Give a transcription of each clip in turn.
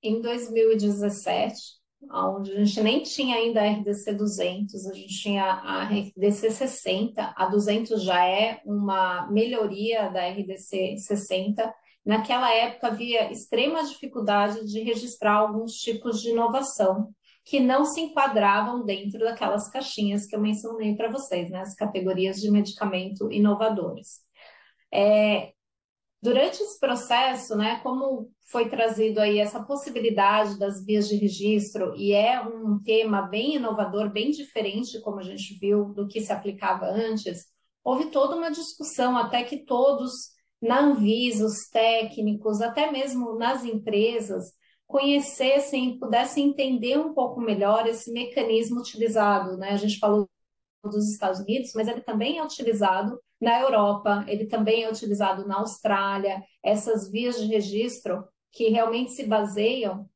em 2017, onde a gente nem tinha ainda a RDC 200, a gente tinha a RDC 60, a 200 já é uma melhoria da RDC 60. Naquela época havia extrema dificuldade de registrar alguns tipos de inovação que não se enquadravam dentro daquelas caixinhas que eu mencionei para vocês, né, as categorias de medicamento inovadores. Durante esse processo, né, como foi trazido aí essa possibilidade das vias de registro, e é um tema bem inovador, bem diferente, como a gente viu, do que se aplicava antes, houve toda uma discussão até que todos, na Anvisa, os técnicos, até mesmo nas empresas, conhecessem, pudessem entender um pouco melhor esse mecanismo utilizado, né? A gente falou dos Estados Unidos, mas ele também é utilizado na Europa, ele também é utilizado na Austrália, essas vias de registro que realmente se baseiam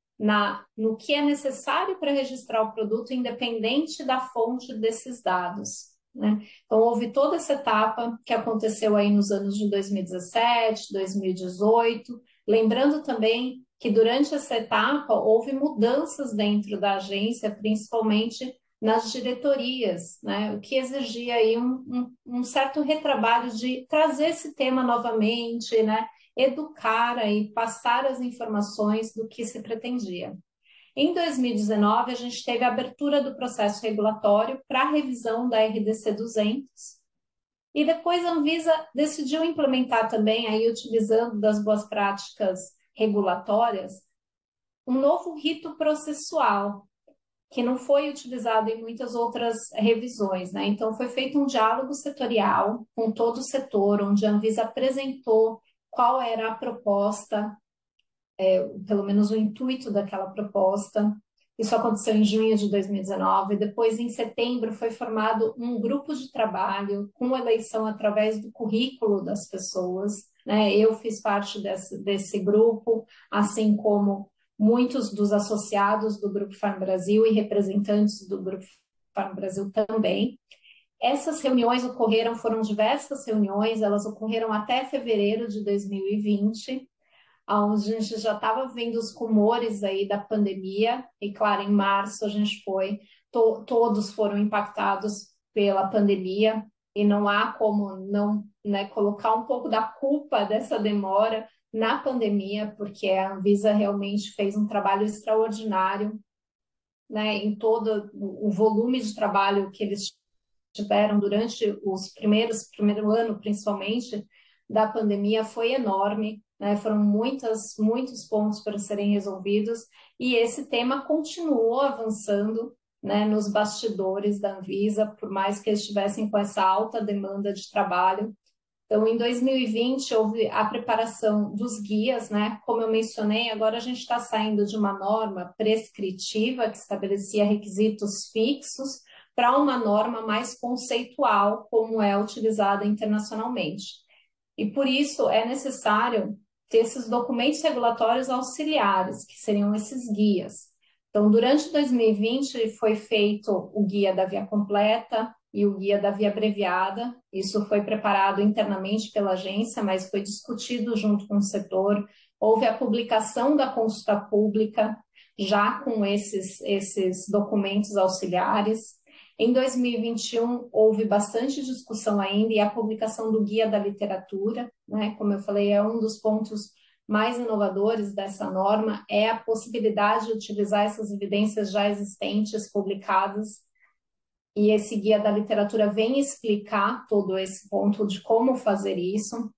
no que é necessário para registrar o produto, independente da fonte desses dados. Né? Então, houve toda essa etapa que aconteceu aí nos anos de 2017, 2018, lembrando também que durante essa etapa houve mudanças dentro da agência, principalmente nas diretorias, né? O que exigia aí um certo retrabalho de trazer esse tema novamente, né? Educar e passar as informações do que se pretendia. Em 2019, a gente teve a abertura do processo regulatório para a revisão da RDC 200, e depois a Anvisa decidiu implementar também, aí utilizando das boas práticas regulatórias, um novo rito processual, que não foi utilizado em muitas outras revisões, né? Então, foi feito um diálogo setorial com todo o setor, onde a Anvisa apresentou qual era a proposta, pelo menos o intuito daquela proposta. Isso aconteceu em junho de 2019. Depois, em setembro, foi formado um grupo de trabalho com eleição através do currículo das pessoas, né? Eu fiz parte desse grupo, assim como muitos dos associados do Grupo Farm Brasil e representantes do Grupo Farm Brasil também. Essas reuniões foram diversas reuniões, elas ocorreram até fevereiro de 2020, onde a gente já estava vendo os rumores aí da pandemia, e claro, em março a gente todos foram impactados pela pandemia, e não há como não, né, colocar um pouco da culpa dessa demora na pandemia, porque a Anvisa realmente fez um trabalho extraordinário, né, em todo o volume de trabalho que eles tiveram durante os primeiro ano, principalmente, da pandemia, foi enorme, né? Foram muitos pontos para serem resolvidos, e esse tema continuou avançando, né, nos bastidores da Anvisa, por mais que eles estivessem com essa alta demanda de trabalho. Então, em 2020, houve a preparação dos guias, né? Como eu mencionei, agora a gente está saindo de uma norma prescritiva, que estabelecia requisitos fixos, para uma norma mais conceitual, como é utilizada internacionalmente. E por isso é necessário ter esses documentos regulatórios auxiliares, que seriam esses guias. Então, durante 2020, foi feito o guia da via completa e o guia da via abreviada. Isso foi preparado internamente pela agência, mas foi discutido junto com o setor. Houve a publicação da consulta pública, já com esses documentos auxiliares. Em 2021, houve bastante discussão ainda, e a publicação do Guia da Literatura, né, como eu falei, é um dos pontos mais inovadores dessa norma, é a possibilidade de utilizar essas evidências já existentes, publicadas, e esse Guia da Literatura vem explicar todo esse ponto de como fazer isso.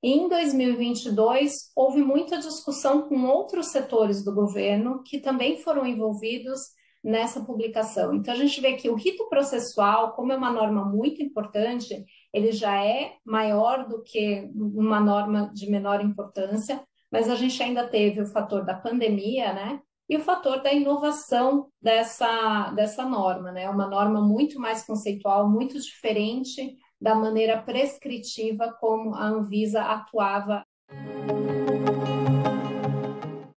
Em 2022, houve muita discussão com outros setores do governo que também foram envolvidos nessa publicação. Então, a gente vê que o rito processual, como é uma norma muito importante, ele já é maior do que uma norma de menor importância, mas a gente ainda teve o fator da pandemia, né? E o fator da inovação dessa norma, né? Uma norma muito mais conceitual, muito diferente da maneira prescritiva como a Anvisa atuava